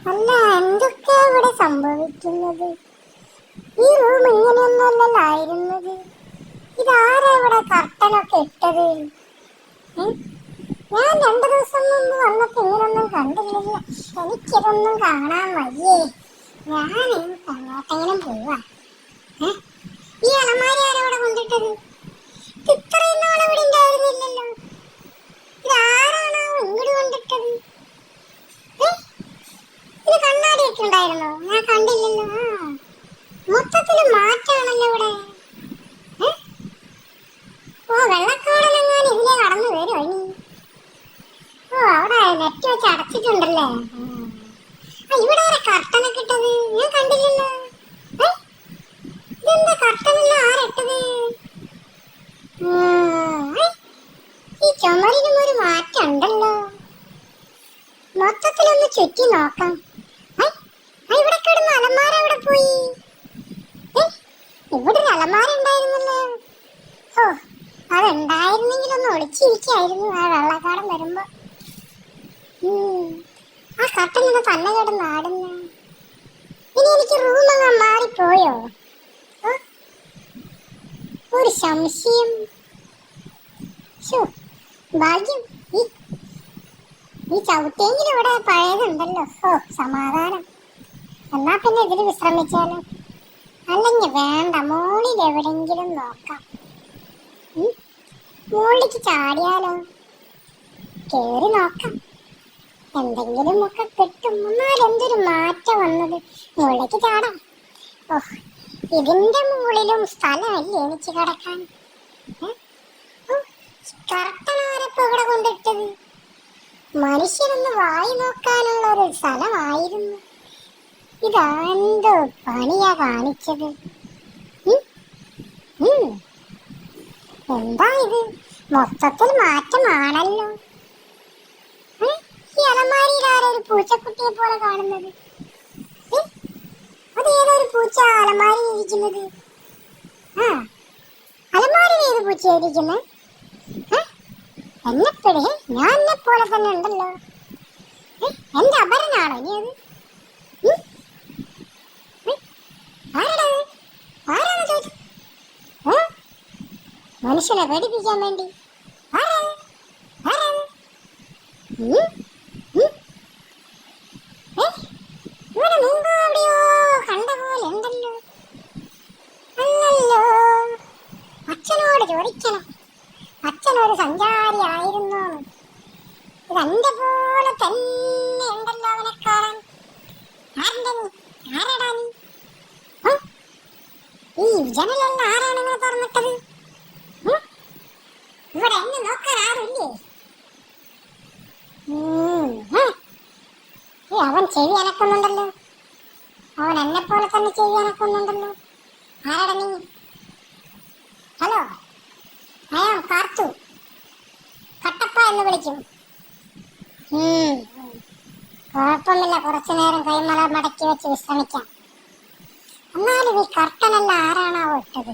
അല്ല, എന്തൊക്കെയാ ഇവിടെ സംഭവിക്കുന്നത്? ഈ റൂം ഇങ്ങനെയൊന്നുമല്ലായിരുന്നത്. ഇതാരാ ഇവിടെ കർട്ടനൊക്കെ ഇട്ടത്? ഞാൻ 2 ദിവസം മുമ്പ് വന്നപ്പോ ഇങ്ങനൊന്നും കണ്ടില്ലല്ലോ. എനിക്കിതൊന്നും കാണാൻ വയ്യേ. ഞാൻ അങ്ങോട്ടെങ്കിലും പോവാ. ഈ അലമാരി ആരാ ഇവിടെ കൊണ്ടിട്ടത്? ഇത്രയും നാളെ ഇവിടെ ഉണ്ടായിരുന്നില്ലല്ലോ. ഇതാരാണോ ഇങ്ങോട്ട് കൊണ്ടിട്ടത്? ഇത് കണ്ണാടിയൊക്കെ ഉണ്ടായിരുന്നോ? ഞാൻ കണ്ടില്ലല്ലോ. മൊത്തത്തില് മാറ്റാണല്ലോ ഇവിടെ. ഓ, വെള്ളക്കാടനെങ്ങാനും ഇതിലെ കടന്നു വരുമോ ഇനി? ഓ, അവിടെ നെറ്റ് വെച്ച് അടച്ചിട്ടുണ്ടല്ലേ. ഇവിടെ ആരാ കർട്ടനൊക്കെ ഇട്ടത്? ഞാൻ കണ്ടില്ലല്ലോ. ഇതെന്താ കർട്ടനെല്ലാം ആരിട്ടത്? ഈ ചുമരിനും ഒരു മാറ്റം ഉണ്ടല്ലോ. മൊത്തത്തിലൊന്ന് ചുറ്റി നോക്കാം. ഇവിടെ കിടന്ന അലമാര എവിടെ പോയി? ഇവിടെ ഒരു അലമാര ഉണ്ടായിരുന്നല്ലോ. ഓ, അതുണ്ടായിരുന്നെങ്കിലൊന്ന് ഒളിച്ചിരിക്കായിരുന്നു ആ വെള്ളക്കാടൻ വരുമ്പോ. ആ കട്ടനിന്ന് തന്നെ കിടന്ന് ആടുന്നു. ഇനി എനിക്ക് റൂം അങ്ങ് മാറിപ്പോയോ? ഒരു സംശയം. ഭാഗ്യം ഈ ചവിട്ടിയെങ്കിലും ഇവിടെ പഴയതുണ്ടല്ലോ. ഓ, സമാധാനം. എന്നാ പിന്നെ ഇതിൽ വിശ്രമിച്ചാലോ? അല്ലെങ്കിൽ വേണ്ട, മോളിൽ എവിടെങ്കിലും നോക്കാം. മുകളിലേക്ക് ചാടിയാലോ? കേറി നോക്കാം, എന്തെങ്കിലും ഒക്കെ കിട്ടും. എന്നാൽ എന്തൊരു മാറ്റം വന്നത്. മുകളിലേക്ക് ചാടാം. ഓ, ഇതിന്റെ മുകളിലും സ്ഥലമല്ലേ എനിക്ക് കിടക്കാൻ. കറക്റ്റനാരപ്പോ ഇവിടെ കൊണ്ടിട്ടത്? മനുഷ്യനൊന്ന് വായി നോക്കാനുള്ള ഒരു സ്ഥലമായിരുന്നു. ഇതെന്തോ പണിയാ കാണിച്ചത്? എന്താ ഇത്? മൊത്തത്തിൽ മാറ്റമാണല്ലോ. ഈ അലമാരിയിൽ ആരൊരു പൂച്ചക്കുട്ടിയെ പോലെ കാണുന്നത്? അത് ഏതൊരു പൂച്ച അലമാരി ഇരിക്കുന്നത്? അലമാരിയിൽ ഏത് പൂച്ചയായിരിക്കുന്നത്? എന്നെപ്പെടെ ഞാൻ എന്നെ പോലെ തന്നെ ഉണ്ടല്ലോ. എന്റെ അപരനാണോ ഇനി അത്? ആരാണ് ചോദിച്ചത്? മനുഷ്യനെ പേടിപ്പിക്കാൻ വേണ്ടി ഇവിടെ മുമ്പ് എവിടെയോ കണ്ട പോലെ ഉണ്ടല്ലോ. അല്ലല്ലോ, അച്ഛനോട് ചോദിക്കണം. അച്ഛനൊരു സഞ്ചാരി ആയിരുന്നു. ഇതെന്റെ പോലെ തന്നെ ഉണ്ടല്ലോ അവനെ കാണാൻ. ആരാടാ നീ? ഈ ജനലെല്ലാം ആരാണ് ഇങ്ങനെ തുറന്നിട്ടത്? ഇവിടെ എന്നെ നോക്കാൻ ആരുമില്ലേ? അവൻ ചെവി അനക്കുന്നുണ്ടല്ലോ. അവൻ എന്നെ പോലെ തന്നെ ചെവി അനക്കുന്നുണ്ടല്ലോ. ആരാടാ നീ? ഹലോ, അയാൾ കാർത്തു, കട്ടപ്പ എന്ന് വിളിക്കും. കുഴപ്പമില്ല, കുറച്ചു നേരം കൈമല മടക്കി വെച്ച് വിശ്രമിക്കാം. എന്നാലും ഈ കർട്ടനെല്ലാം ആരാണാവോ ഇട്ടത്?